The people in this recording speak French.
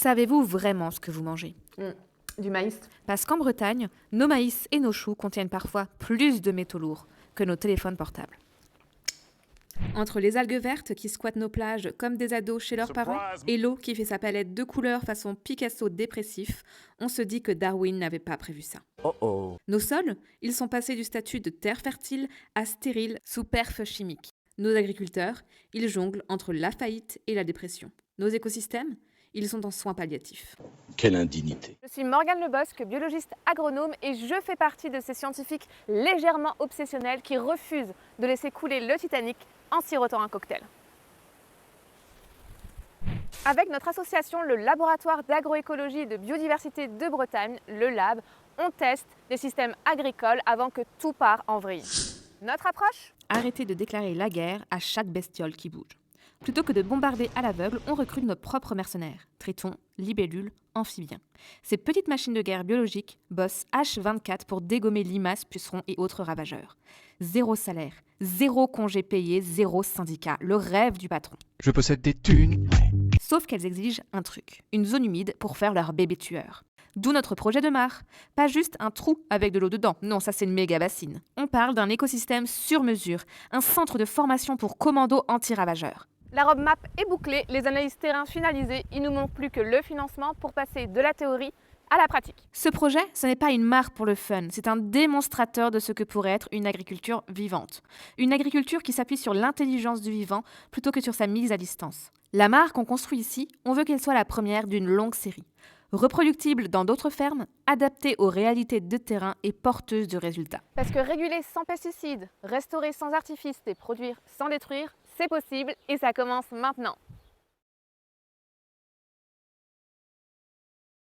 Savez-vous vraiment ce que vous mangez ? Du maïs. Parce qu'en Bretagne, nos maïs et nos choux contiennent parfois plus de métaux lourds que nos téléphones portables. Entre les algues vertes qui squattent nos plages comme des ados chez leurs parents et l'eau qui fait sa palette de couleurs façon Picasso dépressif, on se dit que Darwin n'avait pas prévu ça. Nos sols, ils sont passés du statut de terre fertile à stérile sous perf chimique. Nos agriculteurs, ils jonglent entre la faillite et la dépression. Nos écosystèmes, ils sont en soins palliatifs. Quelle indignité. Je suis Morgane Lebosque, biologiste agronome, et je fais partie de ces scientifiques légèrement obsessionnels qui refusent de laisser couler le Titanic en sirotant un cocktail. Avec notre association, le Laboratoire d'agroécologie et de biodiversité de Bretagne, le LAB, on teste des systèmes agricoles avant que tout part en vrille. Notre approche ? Arrêtez de déclarer la guerre à chaque bestiole qui bouge. Plutôt que de bombarder à l'aveugle, on recrute nos propres mercenaires, tritons, libellules, amphibiens. Ces petites machines de guerre biologiques bossent H24 pour dégommer limaces, pucerons et autres ravageurs. 0 salaire, 0 congé payé, 0 syndicat, le rêve du patron. Je possède des thunes. Sauf qu'elles exigent un truc, une zone humide pour faire leur bébé tueur. D'où notre projet de mare. Pas juste un trou avec de l'eau dedans, non, ça c'est une méga bassine. On parle d'un écosystème sur mesure, un centre de formation pour commandos anti-ravageurs. La roadmap est bouclée, les analyses terrain finalisées, il ne nous manque plus que le financement pour passer de la théorie à la pratique. Ce projet, ce n'est pas une mare pour le fun, c'est un démonstrateur de ce que pourrait être une agriculture vivante. Une agriculture qui s'appuie sur l'intelligence du vivant plutôt que sur sa mise à distance. La mare qu'on construit ici, on veut qu'elle soit la première d'une longue série. Reproductible dans d'autres fermes, adaptée aux réalités de terrain et porteuse de résultats. Parce que réguler sans pesticides, restaurer sans artifices et produire sans détruire, c'est possible et ça commence maintenant.